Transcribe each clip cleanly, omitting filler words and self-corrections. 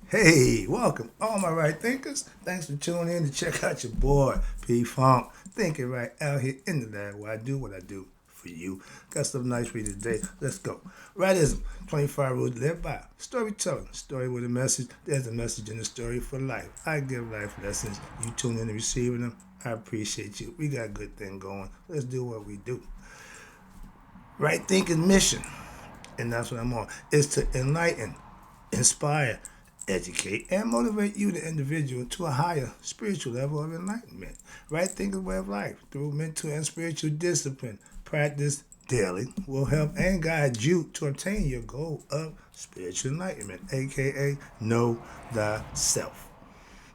Hey, welcome, all my right thinkers. Thanks for tuning in to check out your boy, P Funk. Thinking right out here in the lab where I do what I do for you. Got something nice for you today. Let's go. Rightism, 25 rules to live by. Storytelling, story with a message. There's a message in the story for life. I give life lessons. You tune in and receiving them. I appreciate you. We got a good thing going. Let's do what we do. Right thinking mission, and that's what I'm on, is to enlighten, inspire, educate, and motivate you, the individual, to a higher spiritual level of enlightenment. Right thinking way of life through mental and spiritual discipline. Practice daily will help and guide you to obtain your goal of spiritual enlightenment, aka know thyself.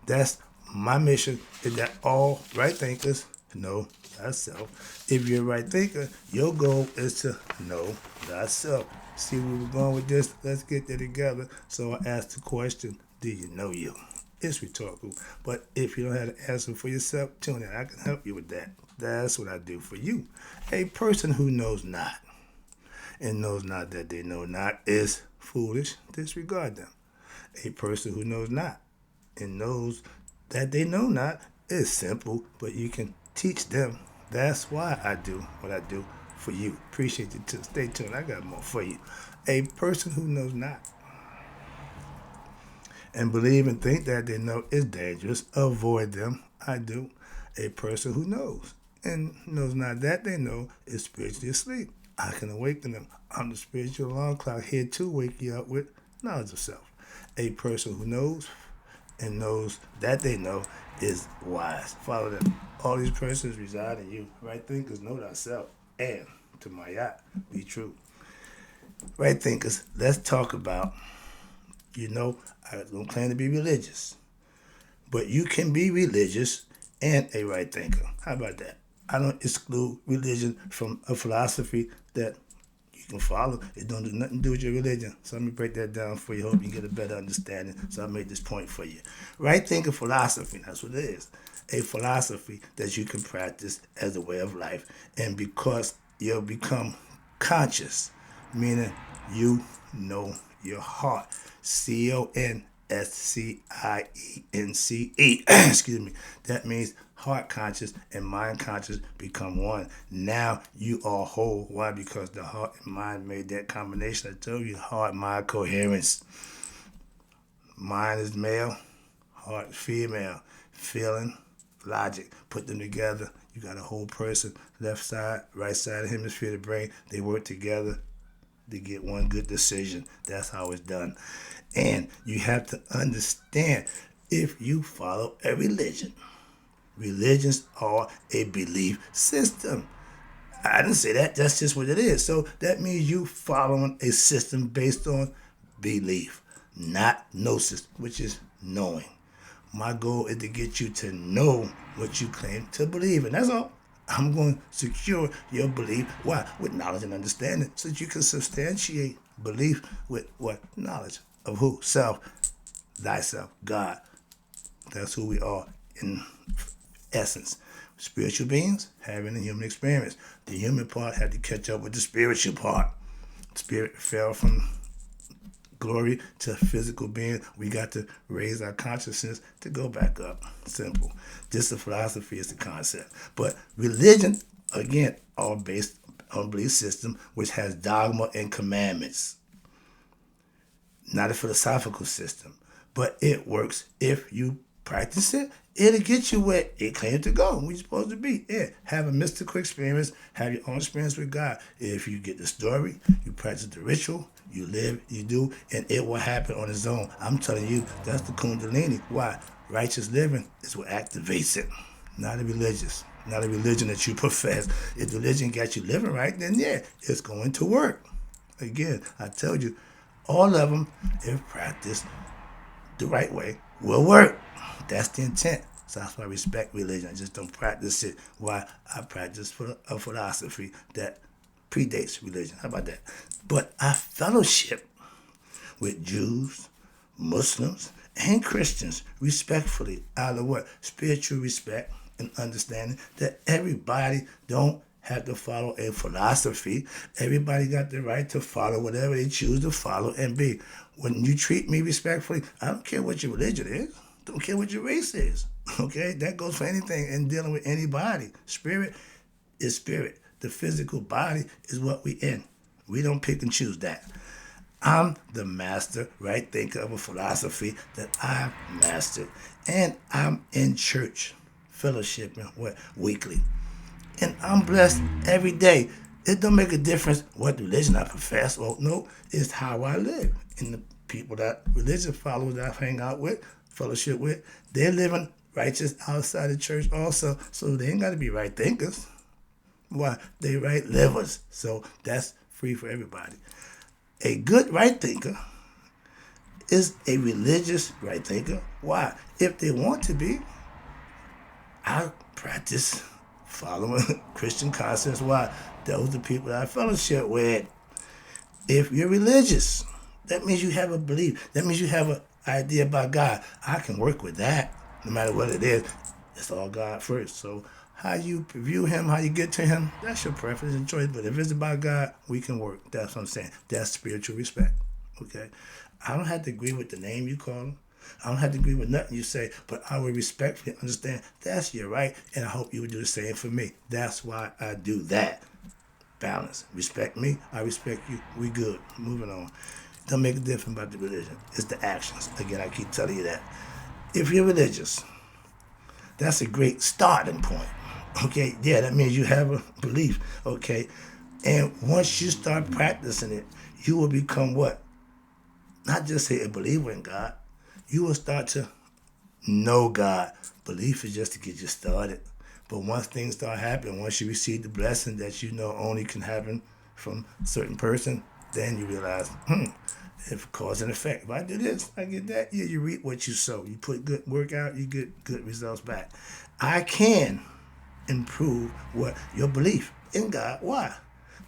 That's my mission, is that all right thinkers know thyself. If you're a right thinker, your goal is to know thyself. See where we're going with this? Let's get there together. So I asked the question, do you know you? It's rhetorical. But if you don't have the answer for yourself, tune in. I can help you with that. That's what I do for you. A person who knows not and knows not that they know not is foolish. Disregard them. A person who knows not and knows that they know not is simple, but you can teach them. That's why I do what I do for you. Appreciate you too. Stay tuned. I got more for you. A person who knows not and believe and think that they know is dangerous. Avoid them. I do. A person who knows and knows not that they know is spiritually asleep. I can awaken them. I'm the spiritual alarm clock here to wake you up with knowledge of self. A person who knows and knows that they know is wise. Follow them. All these persons reside in you. Right thinkers know thyself. And to my yacht, be true. Right thinkers, let's talk about, I don't claim to be religious, but you can be religious and a right thinker. How about that? I don't exclude religion from a philosophy that you can follow. It don't do nothing to do with your religion. So let me break that down for you. Hope you get a better understanding. So I made this point for you. Right thinking philosophy, that's what it is. A philosophy that you can practice as a way of life. And because you'll become conscious, meaning you know your heart. CONSCIENCE. Excuse me. That means heart conscious and mind conscious become one. Now you are whole. Why? Because the heart and mind made that combination. I told you, heart mind coherence. Mind is male, heart is female. Feeling, logic. Put them together. You got a whole person. Left side, right side, hemisphere of the brain. They work together to get one good decision. That's how it's done. And you have to understand, if you follow a religion, religions are a belief system. I didn't say that. That's just what it is. So that means you following a system based on belief, not gnosis, which is knowing. My goal is to get you to know what you claim to believe in. That's all. I'm going to secure your belief. Why? With knowledge and understanding, so that you can substantiate belief with what? Knowledge of who? Self, thyself, God. That's who we are in essence. Spiritual beings having a human experience. The human part had to catch up with the spiritual part. Spirit fell from glory to physical being. We got to raise our consciousness to go back up. Simple. Just the philosophy is the concept. But religion, again, all based on belief system, which has dogma and commandments. Not a philosophical system. But it works if you practice it. It'll get you where it claims to go. Where you're supposed to be. Yeah. Have a mystical experience. Have your own experience with God. If you get the story, you practice the ritual, you live, you do, and it will happen on its own. I'm telling you, that's the Kundalini. Why? Righteous living is what activates it. Not a religious. Not a religion that you profess. If religion got you living right, then yeah, it's going to work. Again, I told you, all of them, if practiced the right way, will work. That's the intent. So that's why I respect religion. I just don't practice it. Why? I practice for a philosophy that predates religion. How about that? But I fellowship with Jews, Muslims, and Christians respectfully, out of what? Spiritual respect and understanding that everybody don't have to follow a philosophy. Everybody got the right to follow whatever they choose to follow and be. When you treat me respectfully, I don't care what your religion is. Don't care what your race is. Okay? That goes for anything in dealing with anybody. Spirit is spirit. The physical body is what we in. We don't pick and choose that. I'm the master, right thinker of a philosophy that I've mastered. And I'm in church, fellowshipping weekly. And I'm blessed every day. It don't make a difference what religion I profess. Well, no, it's how I live. And the people that religious followers that I hang out with, fellowship with, they're living righteous outside the church also. So they ain't got to be right thinkers. Why? They right livers. So that's free for everybody. A good right thinker is a religious right thinker. Why? If they want to be, I practice following Christian concepts. Why? Those are the people that I fellowship with. If you're religious, that means you have a belief. That means you have an idea about God. I can work with that, no matter what it is. It's all God first. So how you view him, how you get to him, that's your preference and choice. But if it's about God, we can work. That's what I'm saying. That's spiritual respect. Okay? I don't have to agree with the name you call him. I don't have to agree with nothing you say, but I will respectfully understand that's your right, and I hope you would do the same for me. That's why I do that. Balance. Respect me, I respect you. We good. Moving on. Don't make a difference about the religion. It's the actions. Again, I keep telling you that. If you're religious, that's a great starting point. Okay, yeah, that means you have a belief. Okay, and once you start practicing it, you will become what? Not just say a believer in God. You will start to know God. Belief is just to get you started. But once things start happening, once you receive the blessing that you know only can happen from a certain person, then you realize, it's cause and effect. If I do this, I get that. Yeah, you reap what you sow. You put good work out, you get good results back. I can improve what your belief in God. Why?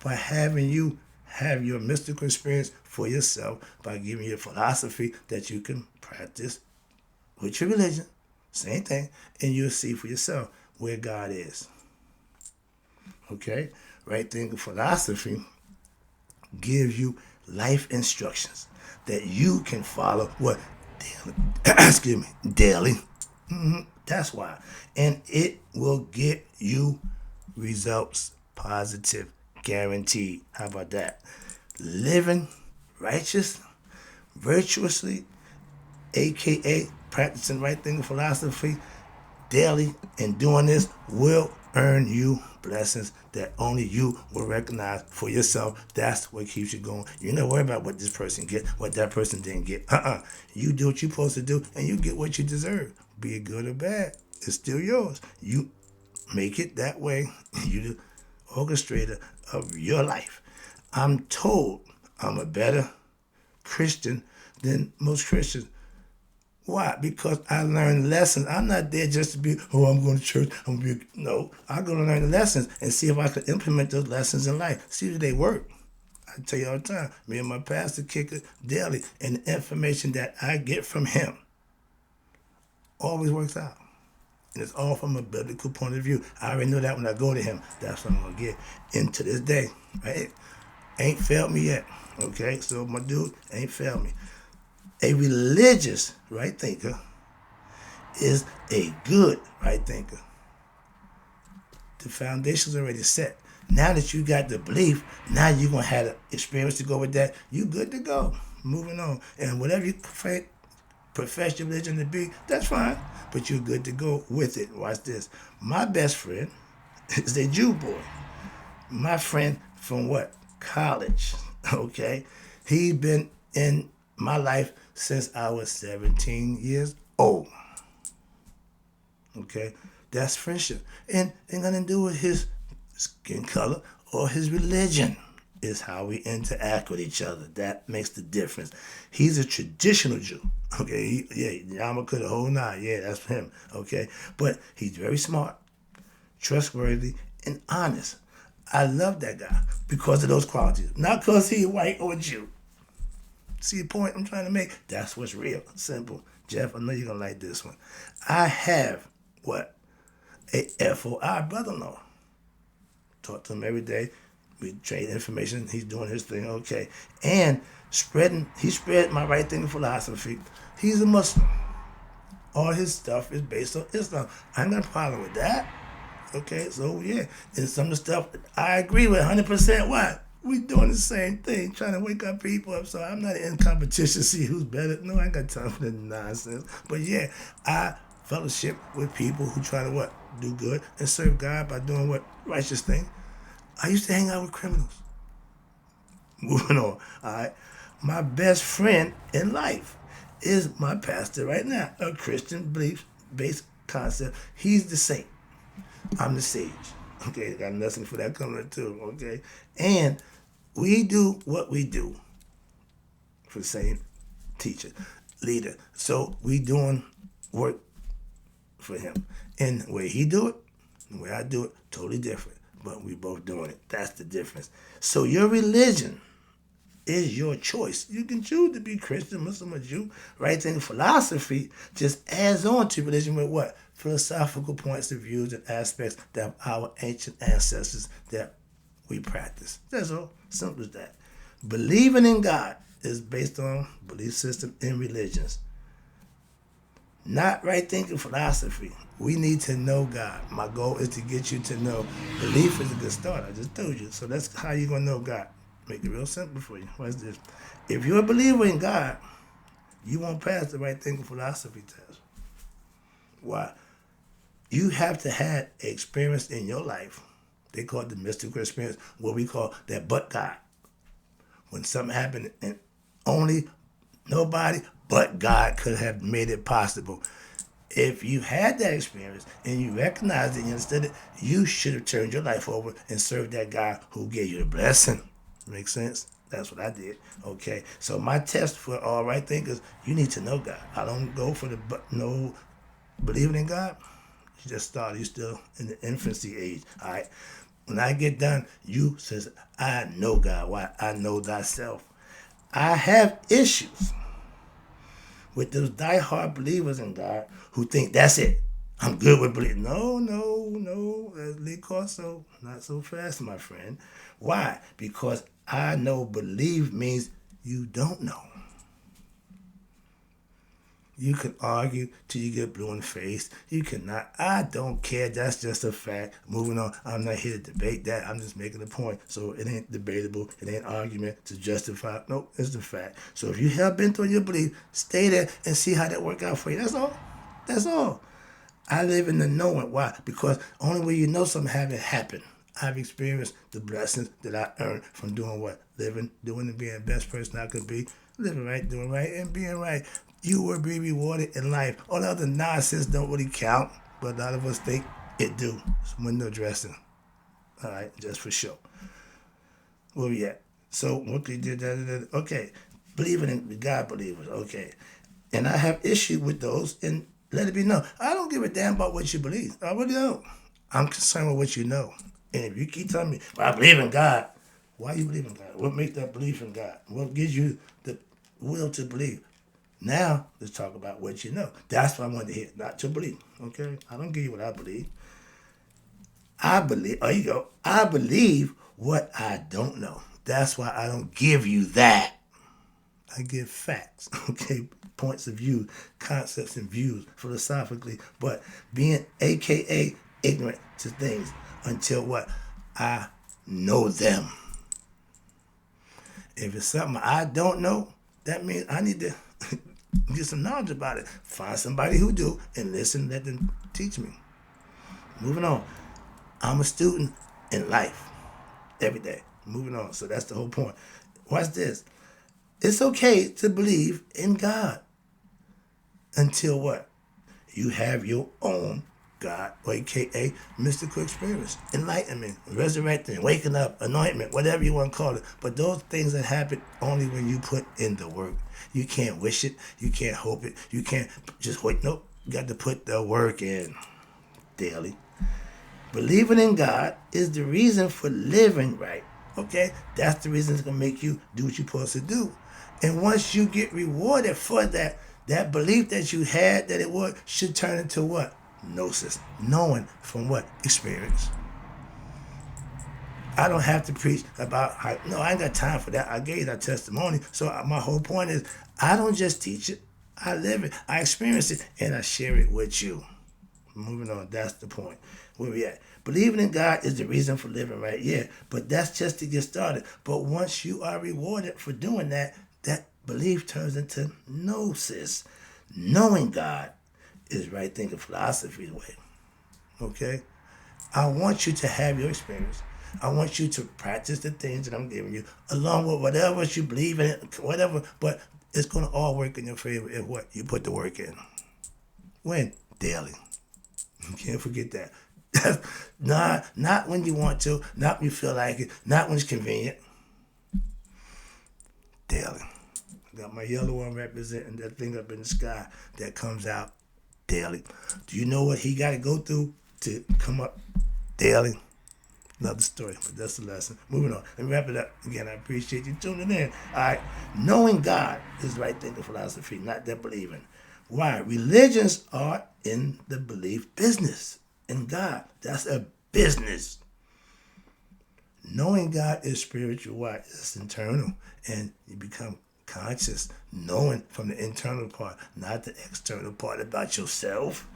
By having you have your mystical experience for yourself, by giving you a philosophy that you can practice with your religion. Same thing. And you'll see for yourself where God is. Okay? Right thinking philosophy gives you life instructions that you can follow what daily. Excuse me, daily. That's why. And it will get you results, positive, guaranteed. How about that? Living righteous, virtuously, aka practicing right thinking philosophy daily, and doing this will earn you blessings that only you will recognize for yourself. That's what keeps you going. You're not worried about what this person get, what that person didn't get. You do what you're supposed to do, and you get what you deserve. Be it good or bad, it's still yours. You make it that way. You the orchestrator of your life. I'm told I'm a better Christian than most Christians. Why? Because I learned lessons. I'm not there just to be, I'm going to church. No, I'm going to learn the lessons and see if I can implement those lessons in life. See if they work. I tell you all the time, me and my pastor kick it daily, and the information that I get from him always works out. And it's all from a biblical point of view. I already know that when I go to him, that's what I'm going to get. And to this day, right? Ain't failed me yet. Okay? So my dude ain't failed me. A religious right thinker is a good right thinker. The foundation's already set. Now that you got the belief, now you're going to have the experience to go with that. You good to go. Moving on. And whatever you profess your religion to be, that's fine. But you're good to go with it. Watch this. My best friend is a Jew boy. My friend from what? College. Okay? He's been in my life since I was 17 years old. Okay? That's friendship. And ain't nothing to do with his skin color or his religion. It's how we interact with each other. That makes the difference. He's a traditional Jew. Okay? Yarmulke the whole nine. Yeah, that's him. Okay? But he's very smart, trustworthy, and honest. I love that guy because of those qualities. Not because he's white or Jew. See the point I'm trying to make? That's what's real. Simple. Jeff, I know you're going to like this one. I have, what? A FOI brother-in-law. Talk to him every day. We trade information. He's doing his thing, okay. And he spread my right thinking philosophy. He's a Muslim. All his stuff is based on Islam. I ain't got a problem with that. Okay, so yeah. And some of the stuff I agree with 100%. Why? We doing the same thing, trying to wake up people up. So I'm not in competition to see who's better. No, I ain't got time for that nonsense. But yeah, I fellowship with people who try to what? Do good and serve God by doing what? Righteous thing. I used to hang out with criminals. Moving on, all right? My best friend in life is my pastor right now, a Christian belief-based concept. He's the saint. I'm the sage. Okay, got nothing for that coming too, okay? And we do what we do for the same teacher, leader. So we doing work for him. And the way he do it, the way I do it, totally different. But we both doing it. That's the difference. So your religion is your choice. You can choose to be Christian, Muslim, or Jew. Right thinking philosophy just adds on to religion with what? Philosophical points of views and aspects that our ancient ancestors that we practice. That's all. Simple as that. Believing in God is based on belief system in religions. Not right thinking philosophy. We need to know God. My goal is to get you to know. Belief is a good start. I just told you. So that's how you're going to know God. Make it real simple for you. What's this? If you're a believer in God, you won't pass the right thinking philosophy test. Why? You have to have experience in your life. They call it the mystical experience, what we call that but God. When something happened and only nobody but God could have made it possible. If you had that experience and you recognized it and you understood it, you should have turned your life over and served that God who gave you the blessing. Make sense? That's what I did. Okay. So my test for all right thinkers, you need to know God. I don't go for the no believing in God. You just started. You're still in the infancy age. All right. When I get done, you says, I know God. Why? I know thyself. I have issues with those diehard believers in God who think that's it. I'm good with believing. No. Lee Corso, not so fast, my friend. Why? Because I know believe means you don't know. You can argue till you get blue in the face. You cannot. I don't care. That's just a fact. Moving on. I'm not here to debate that. I'm just making a point. So it ain't debatable. It ain't argument to justify. Nope, it's the fact. So if you have been through your belief, stay there and see how that work out for you. That's all. That's all. I live in the knowing. Why? Because only way you know something have it happen. I've experienced the blessings that I earned from doing what? Living, doing, and being the best person I could be. Living right, doing right, and being right. You will be rewarded in life. All the other nonsense don't really count, but a lot of us think it do. It's window dressing. All right, just for show. Where we at? So, what they did, okay. Believing in the God believers, okay. And I have issue with those, and let it be known. I don't give a damn about what you believe. I really don't. I'm concerned with what you know. And if you keep telling me, well, I believe in God, why you believe in God? What makes that belief in God? What gives you the will to believe? Now, let's talk about what you know. That's what I wanted to hear, not to believe, okay? I don't give you what I believe. There you go. I believe what I don't know. That's why I don't give you that. I give facts, okay? Points of view, concepts and views, philosophically, but being AKA ignorant to things until what? I know them. If it's something I don't know, that means I need to get some knowledge about it. Find somebody who do and listen, let them teach me. Moving on. I'm a student in life every day. Moving on. So that's the whole point. Watch this. It's okay to believe in God until what? You have your own God, aka mystical experience, enlightenment, resurrecting, waking up, anointment, whatever you want to call it. But those things that happen only when you put in the work. You can't wish it. You can't hope it. You can't just wait. Nope. You got to put the work in daily. Believing in God is the reason for living right. Okay? That's the reason it's going to make you do what you're supposed to do. And once you get rewarded for that, that belief that you had that it would should turn into what? Gnosis. Knowing from what? Experience. I don't have to preach about how, no, I ain't got time for that. I gave that testimony. So my whole point is, I don't just teach it, I live it, I experience it, and I share it with you. Moving on, that's the point. Where we at? Believing in God is the reason for living, right? Yeah, but that's just to get started. But once you are rewarded for doing that, that belief turns into gnosis. Knowing God is right thinking philosophy's way. Okay? I want you to have your experience. I want you to practice the things that I'm giving you, along with whatever you believe in, whatever. But it's going to all work in your favor if what? You put the work in. When? Daily. You can't forget that. Not when you want to, not when you feel like it, not when it's convenient. Daily. I got my yellow one representing that thing up in the sky that comes out daily. Do you know what he got to go through to come up daily? Another story, but that's the lesson. Moving on. And wrap it up. Again, I appreciate you tuning in. All right. Knowing God is right thinking philosophy, not that believing. Why? Religions are in the belief business. In God. That's a business. Knowing God is spiritual. Why? It's internal. And you become conscious, knowing from the internal part, not the external part about yourself.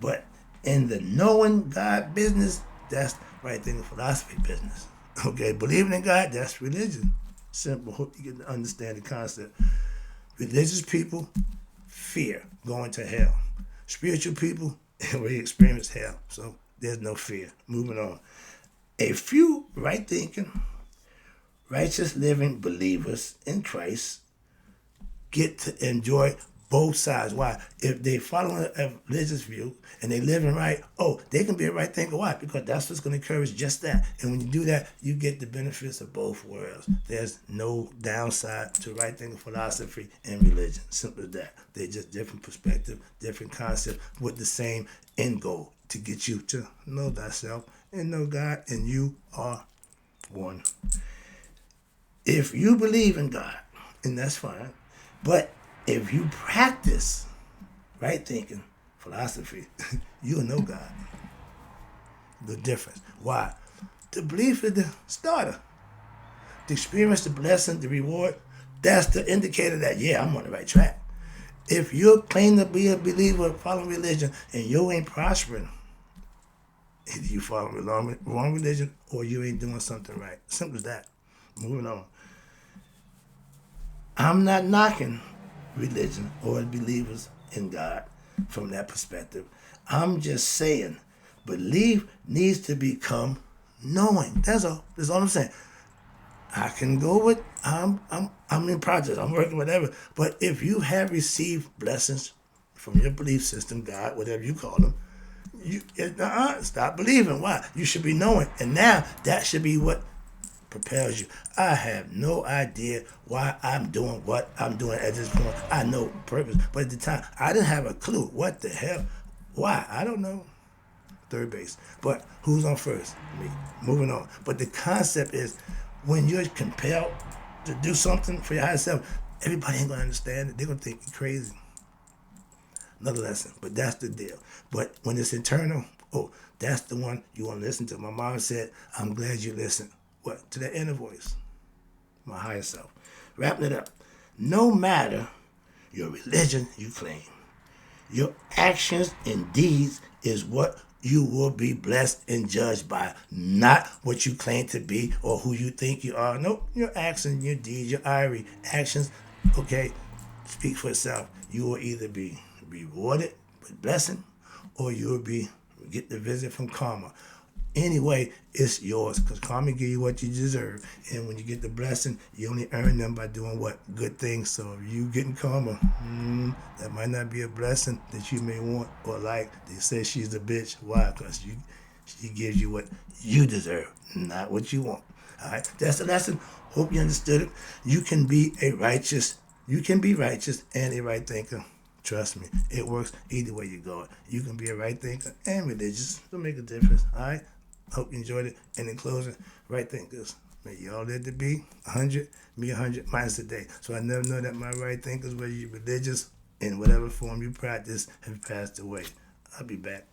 But in the knowing God business, that's right thinking philosophy business. Okay, believing in God, that's religion. Simple. Hope you get to understand the concept. Religious people fear going to hell. Spiritual people, we experience hell. So there's no fear. Moving on. A few right thinking, righteous living believers in Christ get to enjoy both sides. Why? If they follow a religious view and they living right, they can be a right thinker. Why? Because that's what's going to encourage just that. And when you do that, you get the benefits of both worlds. There's no downside to right thinking philosophy and religion. Simple as that. They're just different perspective, different concept with the same end goal to get you to know thyself and know God, and you are one. If you believe in God, and that's fine, but if you practice right thinking philosophy, you'll know God. The difference. Why? The belief is the starter. The experience, the blessing, the reward, that's the indicator that, yeah, I'm on the right track. If you claim to be a believer following religion and you ain't prospering, either you follow wrong religion or you ain't doing something right. Simple as that. Moving on. I'm not knocking religion or believers in God from that perspective. I'm just saying belief needs to become knowing. That's all. That's all I'm saying. I can go with I'm in process. I'm working whatever. But if you have received blessings from your belief system, God, whatever you call them, stop believing. Why? You should be knowing. And now that should be what propels you. I have no idea why I'm doing what I'm doing at this point. I know purpose, but at the time I didn't have a clue. What the hell? Why? I don't know. Third base. But who's on first? Me. Moving on. But the concept is when you're compelled to do something for your higher self, everybody ain't gonna understand it. They're gonna think you're crazy. Another lesson, but that's the deal. But when it's internal, that's the one you want to listen to. My mom said, I'm glad you listened. What? To that inner voice, my higher self. Wrapping it up. No matter your religion you claim, your actions and deeds is what you will be blessed and judged by, not what you claim to be or who you think you are. No, your actions, your deeds, your actions, okay, speak for itself. You will either be rewarded with blessing or you will get the visit from karma. Anyway, it's yours because karma give you what you deserve. And when you get the blessing, you only earn them by doing what? Good things. So if you getting karma, that might not be a blessing that you may want or like. They say she's a bitch. Why? Because she gives you what you deserve, not what you want. All right, that's the lesson. Hope you understood it. You can be righteous and a right thinker. Trust me, it works either way you go. You can be a right thinker and religious. It'll make a difference. All right. Hope you enjoyed it. And in closing, right thinkers, may y'all live to be 100, me 100 minus a day. So I never know that my right thinkers, whether you're religious in whatever form you practice, have passed away. I'll be back.